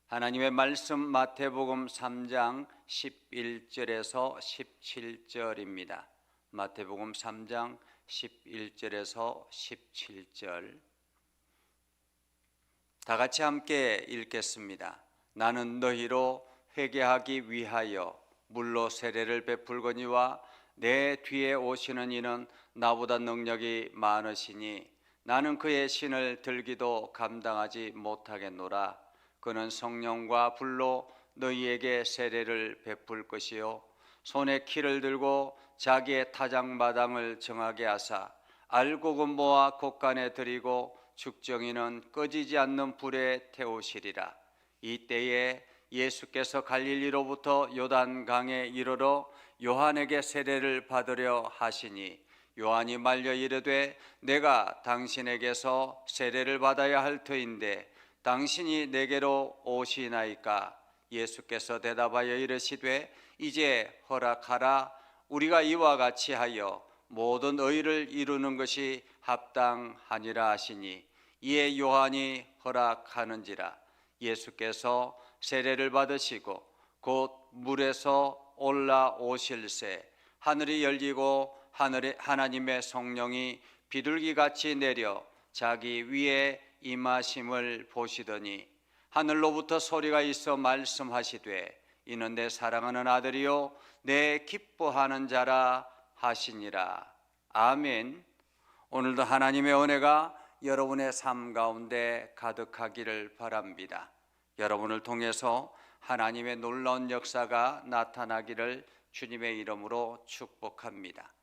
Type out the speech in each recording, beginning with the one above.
하나님의 말씀 마태복음 3장 11절에서 17절입니다. 마태복음 3장 11절에서 17절 다 같이 함께 읽겠습니다. 나는 너희로 회개하기 위하여 물로 세례를 베풀거니와 내 뒤에 오시는 이는 나보다 능력이 많으시니 나는 그의 신을 들기도 감당하지 못하겠노라. 그는 성령과 불로 너희에게 세례를 베풀 것이요 손에 키를 들고 자기의 타작마당을 정하게 하사 알곡은 모아 곳간에 들이고 죽정이는 꺼지지 않는 불에 태우시리라. 이때에 예수께서 갈릴리로부터 요단강에 이르러 요한에게 세례를 받으려 하시니 요한이 말려 이르되 내가 당신에게서 세례를 받아야 할 터인데 당신이 내게로 오시나이까? 예수께서 대답하여 이르시되 이제 허락하라. 우리가 이와 같이 하여 모든 의를 이루는 것이 합당하니라 하시니 이에 요한이 허락하는지라. 예수께서 세례를 받으시고 곧 물에서 올라오실새 하늘이 열리고 하나님의 성령이 비둘기같이 내려 자기 위에 임하심을 보시더니 하늘로부터 소리가 있어 말씀하시되 이는 내 사랑하는 아들이요 내 기뻐하는 자라 하시니라. 아멘. 오늘도 하나님의 은혜가 여러분의 삶 가운데 가득하기를 바랍니다. 여러분을 통해서 하나님의 놀라운 역사가 나타나기를 주님의 이름으로 축복합니다.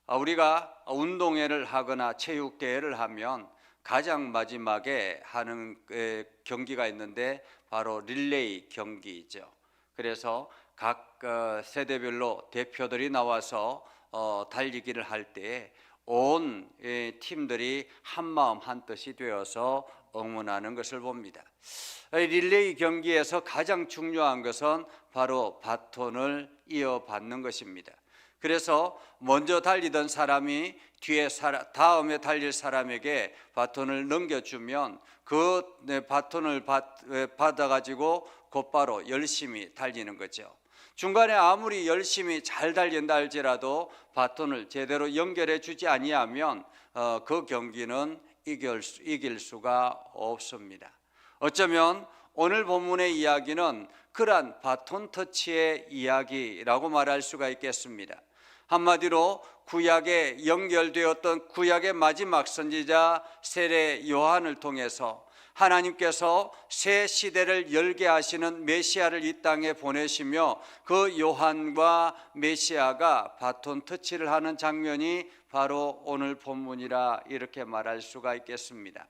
우리가 운동회를 하거나 체육대회를 하면 가장 마지막에 하는 경기가 있는데 바로 릴레이 경기이죠. 그래서 각 세대별로 대표들이 나와서 달리기를 할 때 온 팀들이 한마음 한뜻이 되어서 응원하는 것을 봅니다. 릴레이 경기에서 가장 중요한 것은 바로 바톤을 이어받는 것입니다. 그래서 먼저 달리던 사람이 다음에 달릴 사람에게 바톤을 넘겨주면 그 바톤을 받아가지고 곧바로 열심히 달리는 거죠. 중간에 아무리 열심히 잘 달린다 할지라도 바톤을 제대로 연결해 주지 아니하면 그 경기는 이길 수가 없습니다. 어쩌면 오늘 본문의 이야기는 그러한 바톤 터치의 이야기라고 말할 수가 있겠습니다. 한마디로 구약에 연결되었던 구약의 마지막 선지자 세례 요한을 통해서 하나님께서 새 시대를 열게 하시는 메시아를 이 땅에 보내시며 그 요한과 메시아가 바톤 터치를 하는 장면이 바로 오늘 본문이라 이렇게 말할 수가 있겠습니다.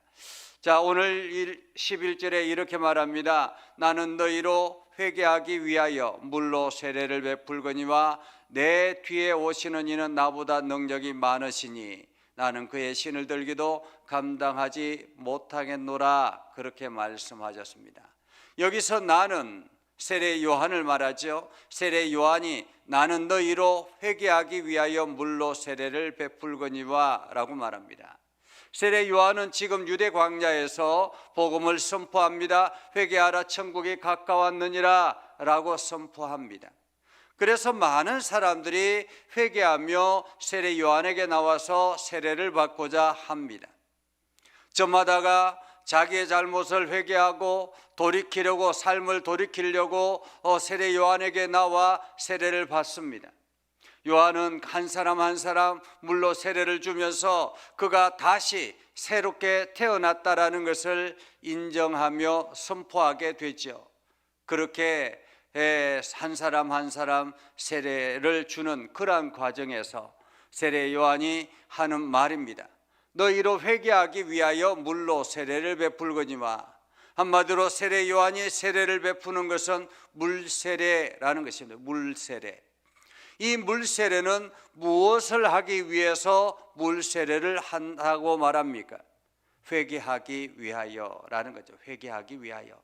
자, 오늘 11절에 이렇게 말합니다. 나는 너희로 회개하기 위하여 물로 세례를 베풀거니와 내 뒤에 오시는 이는 나보다 능력이 많으시니 나는 그의 신을 들기도 감당하지 못하겠노라. 그렇게 말씀하셨습니다. 여기서 나는 세례 요한을 말하죠. 세례 요한이 나는 너희로 회개하기 위하여 물로 세례를 베풀거니와 라고 말합니다. 세례 요한은 지금 유대 광야에서 복음을 선포합니다. 회개하라 천국이 가까웠느니라 라고 선포합니다. 그래서 많은 사람들이 회개하며 세례 요한에게 나와서 세례를 받고자 합니다. 저마다가 자기의 잘못을 회개하고 돌이키려고 삶을 돌이키려고 세례 요한에게 나와 세례를 받습니다. 요한은 한 사람 한 사람 물로 세례를 주면서 그가 다시 새롭게 태어났다라는 것을 인정하며 선포하게 되죠. 그렇게 한 사람 한 사람 세례를 주는 그러한 과정에서 세례 요한이 하는 말입니다. 너희로 회개하기 위하여 물로 세례를 베풀거니와, 한마디로 세례 요한이 세례를 베푸는 것은 물세례라는 것입니다. 물세례. 이 물세례는 무엇을 하기 위해서 물세례를 한다고 말합니까? 회개하기 위하여라는 거죠. 회개하기 위하여.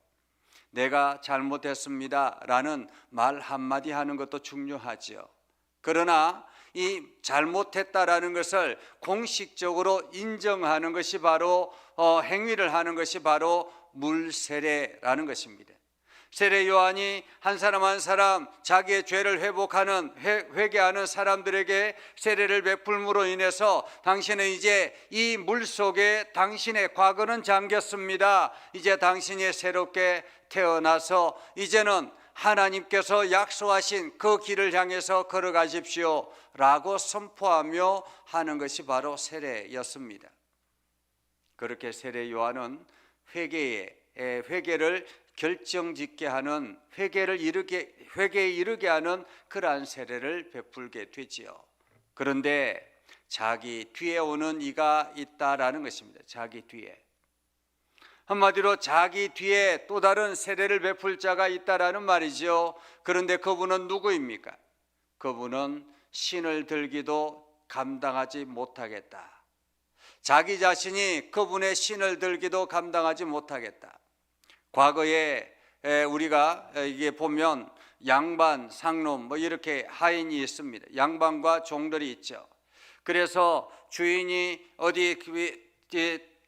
내가 잘못했습니다 라는 말 한마디 하는 것도 중요하죠. 그러나 이 잘못했다라는 것을 공식적으로 인정하는 것이 바로 행위를 하는 것이 바로 물세례라는 것입니다. 세례 요한이 한 사람 한 사람 자기의 죄를 회개하는 사람들에게 세례를 베풀므로 인해서 당신은 이제 이 물 속에 당신의 과거는 잠겼습니다. 이제 당신이 새롭게 태어나서 이제는 하나님께서 약속하신 그 길을 향해서 걸어가십시오 라고 선포하며 하는 것이 바로 세례였습니다. 그렇게 세례 요한은 회개를 결정짓게 하는, 회개에 이르게 하는 그러한 세례를 베풀게 되지요. 그런데 자기 뒤에 오는 이가 있다라는 것입니다. 자기 뒤에. 한마디로 자기 뒤에 또 다른 세례를 베풀 자가 있다라는 말이죠. 그런데 그분은 누구입니까? 그분은 신을 들기도 감당하지 못하겠다. 자기 자신이 그분의 신을 들기도 감당하지 못하겠다. 과거에 우리가 이게 보면 양반, 상놈 뭐 이렇게 하인이 있습니다. 양반과 종들이 있죠. 그래서 주인이 어디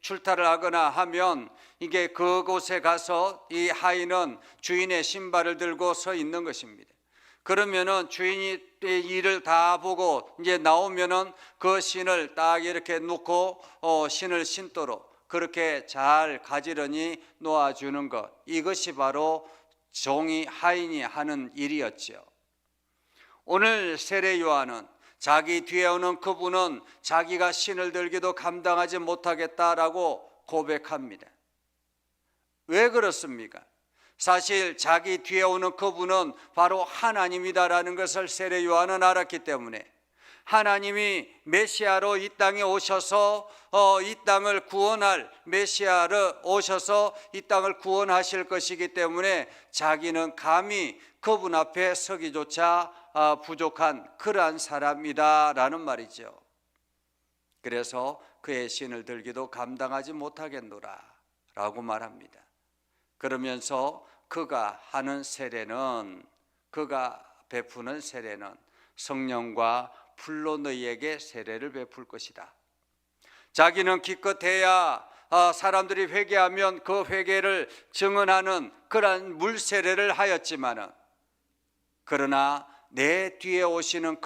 출타를 하거나 하면 이게 그곳에 가서 이 하인은 주인의 신발을 들고 서 있는 것입니다. 그러면은 주인이 일을 다 보고 이제 나오면은 그 신을 딱 이렇게 놓고 신을 신도록 그렇게 잘 가지런히 놓아주는 것, 이것이 바로 종이 하인이 하는 일이었죠. 오늘 세례 요한은 자기 뒤에 오는 그분은 자기가 신을 들기도 감당하지 못하겠다라고 고백합니다. 왜 그렇습니까? 사실 자기 뒤에 오는 그분은 바로 하나님이다라는 것을 세례 요한은 알았기 때문에 하나님이 메시아로 이 땅에 오셔서 이 땅을 구원할, 메시아로 오셔서 이 땅을 구원하실 것이기 때문에 자기는 감히 그분 앞에 서기조차 부족한 그러한 사람이다라는 말이죠. 그래서 그의 신을 들기도 감당하지 못하겠노라 라고 말합니다. 그러면서 그가 하는 세례는, 그가 베푸는 세례는 성령과 불로 너희에게 세례를 베풀 것이다. 자기는 기껏해야 사람들이 회개하면 그 회개를 증언하는 그러한 물 세례를 하였지만은, 그러나 내 뒤에 오시는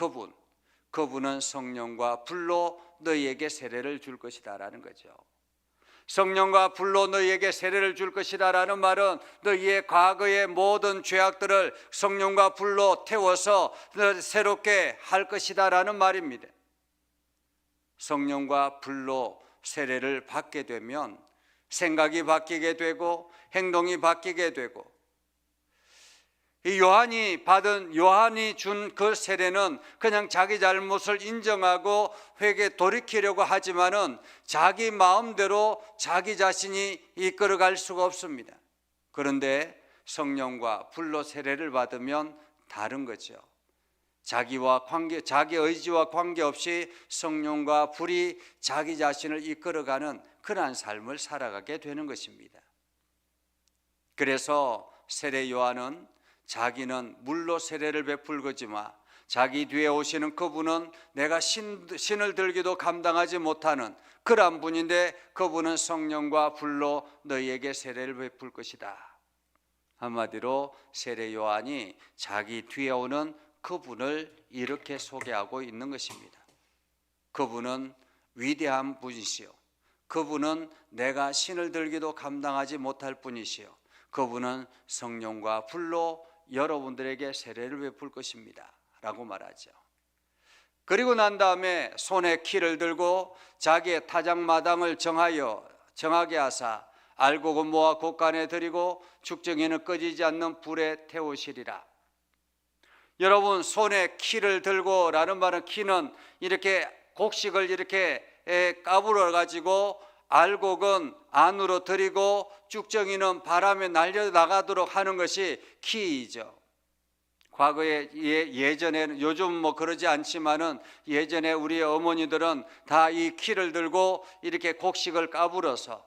그분은 성령과 불로 너희에게 세례를 줄 것이다 라는 거죠. 성령과 불로 너희에게 세례를 줄 것이다 라는 말은 너희의 과거의 모든 죄악들을 성령과 불로 태워서 새롭게 할 것이다 라는 말입니다. 성령과 불로 세례를 받게 되면 생각이 바뀌게 되고 행동이 바뀌게 되고, 이 요한이 준 그 세례는 그냥 자기 잘못을 인정하고 돌이키려고 하지만은 자기 마음대로 자기 자신이 이끌어갈 수가 없습니다. 그런데 성령과 불로 세례를 받으면 다른 거죠. 자기 의지와 관계없이 성령과 불이 자기 자신을 이끌어가는 그러한 삶을 살아가게 되는 것입니다. 그래서 세례 요한은 자기는 물로 세례를 베풀거지만 자기 뒤에 오시는 그분은 내가 신을 들기도 감당하지 못하는 그러한 분인데 그분은 성령과 불로 너희에게 세례를 베풀 것이다. 한마디로 세례 요한이 자기 뒤에 오는 그분을 이렇게 소개하고 있는 것입니다. 그분은 위대한 분이시요, 그분은 내가 신을 들기도 감당하지 못할 분이시요, 그분은 성령과 불로 여러분들에게 세례를 베풀 것입니다 라고 말하죠. 그리고 난 다음에 손에 키를 들고 자기의 타작마당을 정하게 하사 알곡은 모아 곳간에 들이고 죽정이는 꺼지지 않는 불에 태우시리라. 여러분, 손에 키를 들고 라는 말은, 키는 이렇게 곡식을 이렇게 까불어 가지고 알곡은 안으로 들이고 쭉정이는 바람에 날려나가도록 하는 것이 키이죠. 과거에 예전에는, 요즘 뭐 그러지 않지만은 예전에 우리 어머니들은 다 이 키를 들고 이렇게 곡식을 까불어서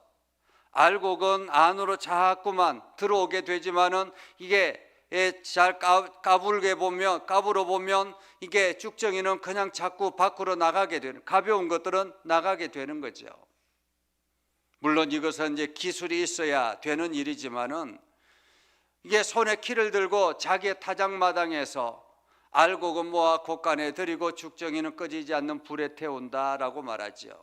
알곡은 안으로 자꾸만 들어오게 되지만은 이게 잘 까불어 보면 이게 쭉정이는 그냥 자꾸 밖으로 나가게 되는, 가벼운 것들은 나가게 되는 거죠. 물론 이것은 이제 기술이 있어야 되는 일이지만은 이게 손에 키를 들고 자기의 타작마당에서 알곡은 모아 곳간에 들이고 죽정이는 꺼지지 않는 불에 태운다라고 말하지요.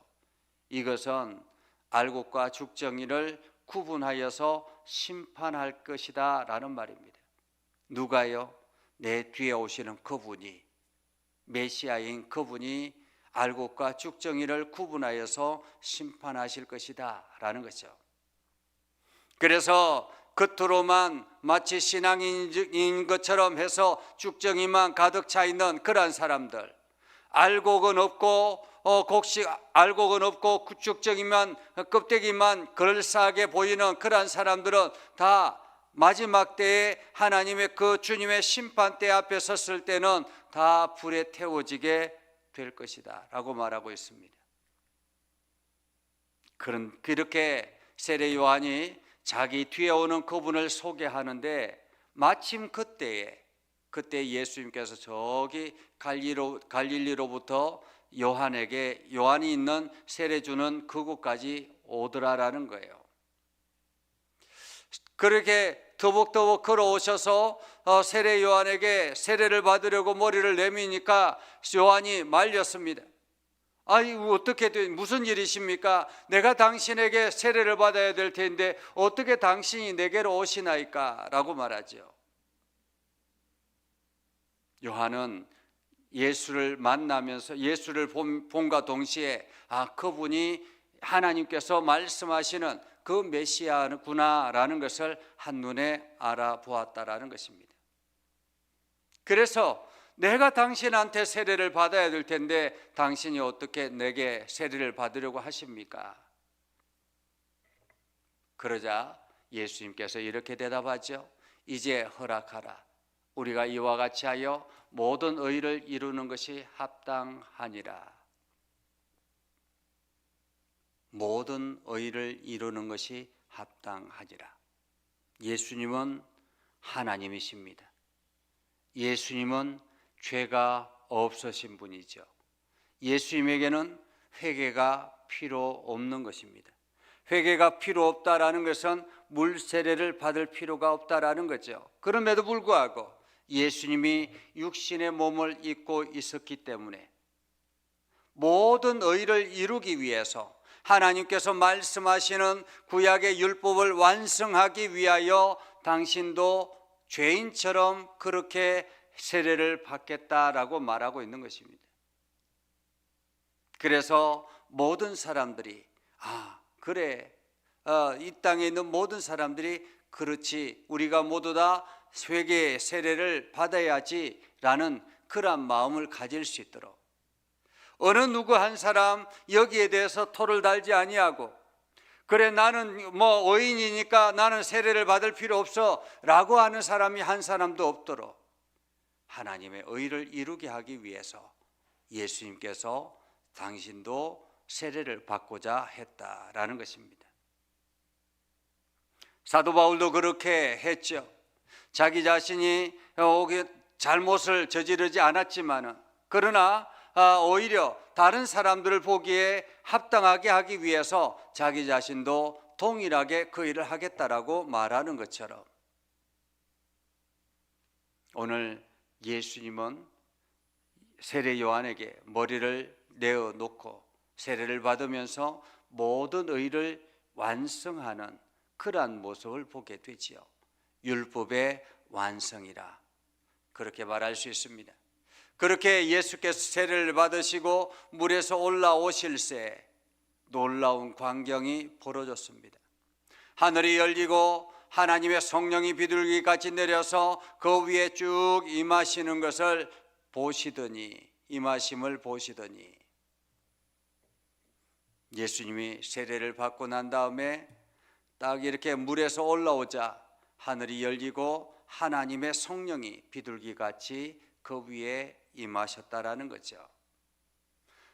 이것은 알곡과 죽정이를 구분하여서 심판할 것이다 라는 말입니다. 누가요? 내 뒤에 오시는 그분이, 메시아인 그분이 알곡과 죽정이를 구분하여서 심판하실 것이다 라는 거죠. 그래서 겉으로만 마치 신앙인인 것처럼 해서 죽정이만 가득 차 있는 그러한 사람들, 알곡은 없고 곡식 알곡은 없고 죽정이만 껍데기만 그럴싸하게 보이는 그러한 사람들은 다 마지막 때에 하나님의 그 주님의 심판대 앞에 섰을 때는 다 불에 태워지게 될 것이다 라고 말하고 있습니다. 그렇게 세례 요한이 자기 뒤에 오는 그분을 소개하는데 마침 그때 예수님께서 저기 갈릴리로부터 요한이 있는 세례 주는 그곳까지 오더라라는 거예요. 그렇게 더벅더벅 걸어오셔서 세례 요한에게 세례를 받으려고 머리를 내미니까 요한이 말렸습니다. 아니 어떻게 무슨 일이십니까? 내가 당신에게 세례를 받아야 될 텐데 어떻게 당신이 내게로 오시나이까? 라고 말하죠. 요한은 예수를 만나면서 예수를 본과 동시에 그분이 하나님께서 말씀하시는 그 메시아구나라는 것을 한눈에 알아보았다라는 것입니다. 그래서 내가 당신한테 세례를 받아야 될 텐데 당신이 어떻게 내게 세례를 받으려고 하십니까? 그러자 예수님께서 이렇게 대답하죠. 이제 허락하라. 우리가 이와 같이 하여 모든 의를 이루는 것이 합당하니라. 모든 의를 이루는 것이 합당하니라. 예수님은 하나님이십니다. 예수님은 죄가 없으신 분이죠. 예수님에게는 회개가 필요 없는 것입니다. 회개가 필요 없다라는 것은 물세례를 받을 필요가 없다라는 거죠. 그럼에도 불구하고 예수님이 육신의 몸을 입고 있었기 때문에 모든 의를 이루기 위해서 하나님께서 말씀하시는 구약의 율법을 완성하기 위하여 당신도 죄인처럼 그렇게 세례를 받겠다라고 말하고 있는 것입니다. 그래서 모든 사람들이 그래 이 땅에 있는 모든 사람들이 그렇지 우리가 모두 다 회개의 세례를 받아야지 라는 그러한 마음을 가질 수 있도록 어느 누구 한 사람 여기에 대해서 토를 달지 아니하고 그래 나는 의인이니까 나는 세례를 받을 필요 없어 라고 하는 사람이 한 사람도 없도록 하나님의 의를 이루게 하기 위해서 예수님께서 당신도 세례를 받고자 했다라는 것입니다. 사도 바울도 그렇게 했죠. 자기 자신이 잘못을 저지르지 않았지만은 그러나 오히려 다른 사람들을 보기에 합당하게 하기 위해서 자기 자신도 동일하게 그 일을 하겠다라고 말하는 것처럼 오늘 예수님은 세례 요한에게 머리를 내어놓고 세례를 받으면서 모든 의를 완성하는 그러한 모습을 보게 되지요. 율법의 완성이라 그렇게 말할 수 있습니다. 그렇게 예수께서 세례를 받으시고 물에서 올라오실새 놀라운 광경이 벌어졌습니다. 하늘이 열리고 하나님의 성령이 비둘기같이 내려서 그 위에 쭉 임하시는 것을 임하심을 보시더니 예수님이 세례를 받고 난 다음에 딱 이렇게 물에서 올라오자 하늘이 열리고 하나님의 성령이 비둘기같이 그 위에 임하셨다라는 거죠.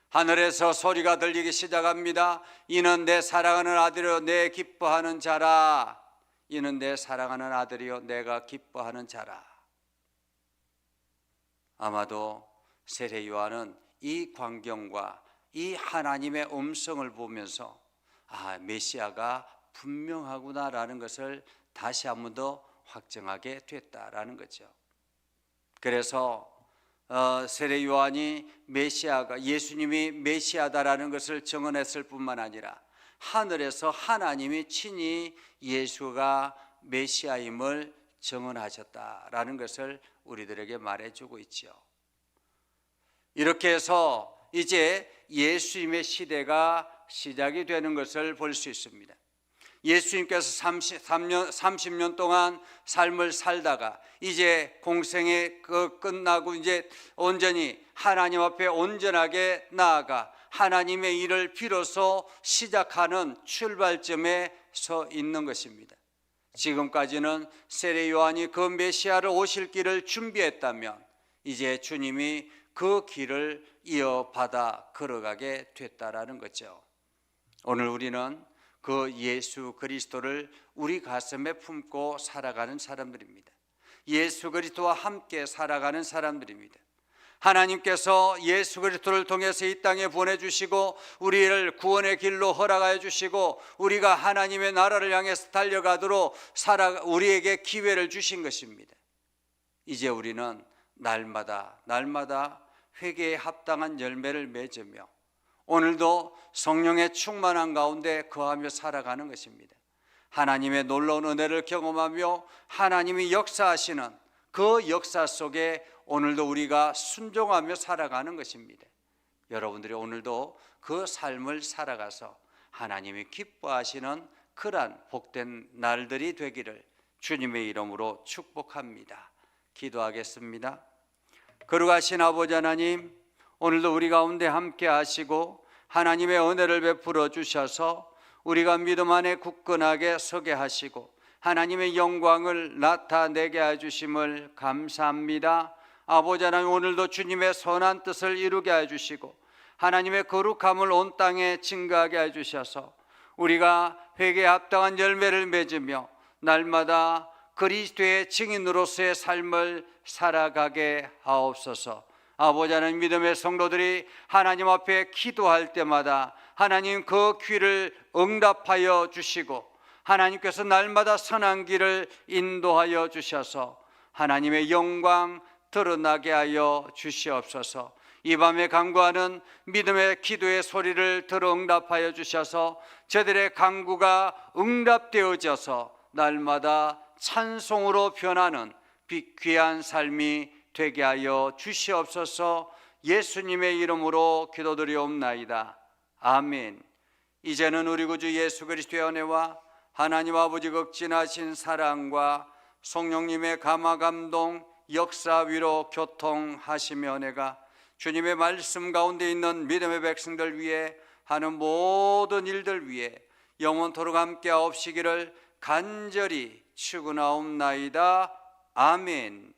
하늘에서 소리가 들리기 시작합니다. 이는 내 사랑하는 아들이요 내 기뻐하는 자라. 이는 내 사랑하는 아들이요 내가 기뻐하는 자라. 아마도 세례 요한은 이 광경과 이 하나님의 음성을 보면서 메시아가 분명하구나라는 것을 다시 한 번 더 확정하게 됐다라는 거죠. 그래서 세례 요한이 메시아가 예수님이 메시아다라는 것을 증언했을 뿐만 아니라 하늘에서 하나님이 친히 예수가 메시아임을 증언하셨다라는 것을 우리들에게 말해주고 있죠. 이렇게 해서 이제 예수님의 시대가 시작이 되는 것을 볼 수 있습니다. 예수님께서 30년 동안 삶을 살다가 이제 공생이 끝나고 이제 온전히 하나님 앞에 온전하게 나아가 하나님의 일을 비로소 시작하는 출발점에 서 있는 것입니다. 지금까지는 세례 요한이 그 메시아를 오실 길을 준비했다면 이제 주님이 그 길을 이어받아 걸어가게 됐다라는 거죠. 오늘 우리는 그 예수 그리스도를 우리 가슴에 품고 살아가는 사람들입니다. 예수 그리스도와 함께 살아가는 사람들입니다. 하나님께서 예수 그리스도를 통해서 이 땅에 보내주시고 우리를 구원의 길로 허락하여 주시고 우리가 하나님의 나라를 향해서 달려가도록 우리에게 기회를 주신 것입니다. 이제 우리는 날마다 회개에 합당한 열매를 맺으며 오늘도 성령의 충만한 가운데 거하며 살아가는 것입니다. 하나님의 놀라운 은혜를 경험하며 하나님이 역사하시는 그 역사 속에 오늘도 우리가 순종하며 살아가는 것입니다. 여러분들이 오늘도 그 삶을 살아가서 하나님이 기뻐하시는 그러한 복된 날들이 되기를 주님의 이름으로 축복합니다. 기도하겠습니다. 거룩하신 아버지 하나님, 오늘도 우리 가운데 함께 하시고 하나님의 은혜를 베풀어 주셔서 우리가 믿음 안에 굳건하게 서게 하시고 하나님의 영광을 나타내게 해주심을 감사합니다. 아버지 하나님, 오늘도 주님의 선한 뜻을 이루게 해주시고 하나님의 거룩함을 온 땅에 증거하게 해주셔서 우리가 회개에 합당한 열매를 맺으며 날마다 그리스도의 증인으로서의 삶을 살아가게 하옵소서. 아버지 하나님, 믿음의 성도들이 하나님 앞에 기도할 때마다 하나님 그 귀를 응답하여 주시고 하나님께서 날마다 선한 길을 인도하여 주셔서 하나님의 영광 드러나게 하여 주시옵소서. 이 밤에 간구하는 믿음의 기도의 소리를 들어 응답하여 주셔서 저들의 간구가 응답되어져서 날마다 찬송으로 변하는 귀한 삶이 되게 하여 주시옵소서. 예수님의 이름으로 기도드리옵나이다. 아멘. 이제는 우리 구주 예수 그리스도의 은혜와 하나님 아버지 극진하신 사랑과 성령님의 감화 감동 역사 위로 교통하시며 은혜가 주님의 말씀 가운데 있는 믿음의 백성들 위해 하는 모든 일들 위해 영원토록 함께 하옵시기를 간절히 축원하옵나이다. 아멘.